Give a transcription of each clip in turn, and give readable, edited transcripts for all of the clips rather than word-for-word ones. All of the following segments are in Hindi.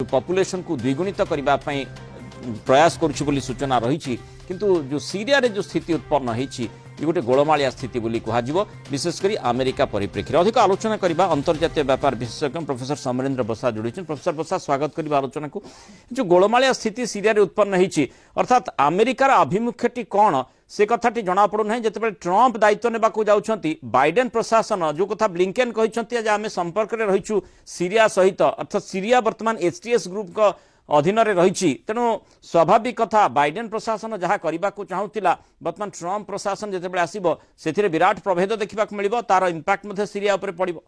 पॉपुलेशन को द्विगुणित करने प्रयास करुच्ची सूचना रही किंतु जो सीरिया रे जो स्थिति उत्पन्न होती ये गोटे गोलमालिया स्थिति बोली कहुव विशेषकर अमेरिका परिप्रेक्षी अधिक आलोचना करने अंतर्जातीय व्यापार विशेषज्ञ प्रोफेसर समरेन्द्र बसा जोड़ी प्रोफेसर बसा स्वागत करवा आलोचना को जो गोलमालिया स्थिति सीरिया रे उत्पन्न होती अर्थात अमेरिकार आभिमुख्यटी कौन से कथाटी जना पड़ूना जिते ट्रंप दायित्व ने जाऊँच बाइडेन प्रशासन जो कथा ब्लिंकेन कहते आज आम संपर्क में रहीचु सीरिया सहित अर्थात सीरिया बर्तमान एचटीएस ग्रुप का अधीन रही तेणु स्वाभाविक कथा बाइडेन प्रशासन जहाँ करने को चाहूला बर्तमान ट्रंप प्रशासन जिते आसब से विराट प्रभेद देखा मिल तार इंपैक्ट सीरिया उपर पड़ो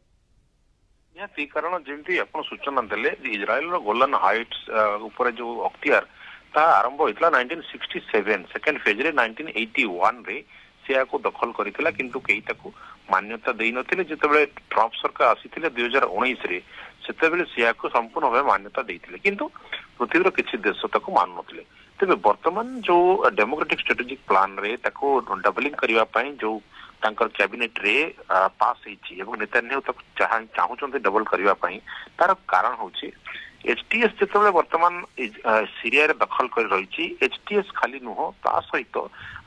कारण जमी आप सूचना देले इज्राएल गोलन हाइट्स ऊपर जो अख्तियार ता आरंभ होता 1967 सेकेंड फेज रे 1981 रे से को दखल करथिला किंतु केही ताकू मान्यता देई नथिले जेतेबेले ट्रंप सरकार आसीथिले 2019 रे सेतेबेले सिया को संपूर्ण भाव मान्यता देइथिले किंतु पृथ्वीर किछि देश ताकू मान नथिले तबे वर्तमान जो डेमोक्रेटिक स्ट्रेटेजिक प्लान रे ताकू डबलिंग करिवा पई जो तांकर कैबिनेट रे पास हेछि एवं नेतान्याहू ताकू चाहूचंते डबल करिवा पई तार कारण होछि एचटीएस जिते वर्तमान सीरिया रे दखल कर रही एचटीएस खाली नुह ता सहित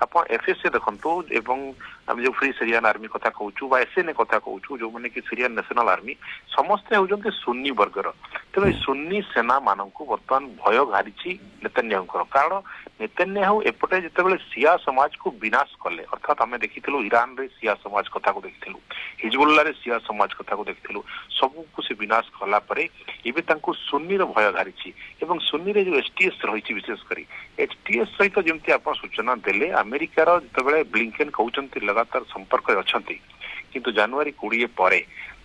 आप एफएसए देखु एवं आम जो फ्री सीरियन आर्मी कथा कहूँ एसएनए कथा कहूँ जो मैंने कि सीरियन नेशनल आर्मी समस्ते होती सुन्नी वर्गर तेणु सुन्नी सेना मानक बर्तमान भय घारी नेतान्याहूर कारण नेतान्याहू एपटे जिते सिया समाज को विनाश कले अर्थात आम देखी ईरान रे सिया समाज कथा को देखी हिजबुल्ला रे सिया समाज कथा को देखी सबको से विनाश कलापर एवं सुन्नी भय घारी एवं सुन्नी रे जो एचटीएस रही विशेषकर एचटीएस सहित जमी आप सूचना देले अमेरिकार जिते ब्लिंकेन कहते लगातार संपर्क अच्छा किंतु जनवरी 20 पर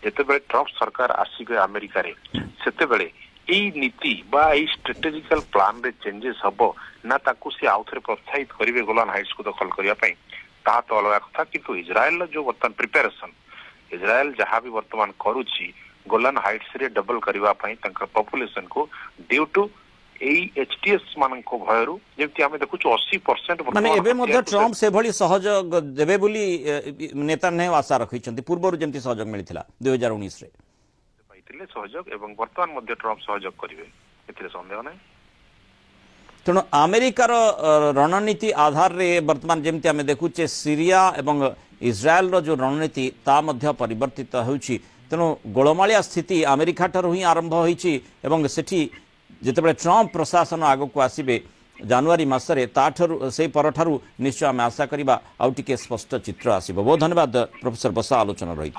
जिते ट्रंप सरकार आसवे अमेरिका से नीति बा स्ट्रेटेजिकल प्लान रे चेंजेस हम ना ताकू सी आउ थे प्रोत्साहित करेंगे गोलान हाइट्स को दखल करने ता तो अलग कथा किंतु इज्राएल जो बर्तमान प्रिपेरेसन इज्राएल जहाँ भी वर्तमान करुच्ची गोलान हाइट्स रे डबल करने पॉपुलेशन को ड्यू टू एचटीएस मान भयर जमी आम देखु 80% माने एबे मध्ये ट्रंप से भली सहयोग देबे बोली नेतान्याहू आशा रखिछंती पूर्वरु जेमती सहयोग मिलिथिला 2019 रे पाइथिले सहयोग एवं वर्तमान मध्ये ट्रंप सहयोग करिवे एथिरे संदेह नै तेणु अमेरिकार रणनीति आधार रे वर्तमान जेमती आम देखुचे सीरिया एवं इज्राएल रो जो रणनीति ता मध्ये परिवर्तित होउछि तेणु गोलमालिया स्थिति अमेरिका ठारू ही आरंभ होइछि एवं सेठी जिते ट्रंप प्रशासन आग को आसबे जनवरी मसरे से परठारू निश्चय आम आशा करवा आउ टिके स्पष्ट चित्र आसब। बहुत धन्यवाद प्रोफेसर बसा आलोचना रही।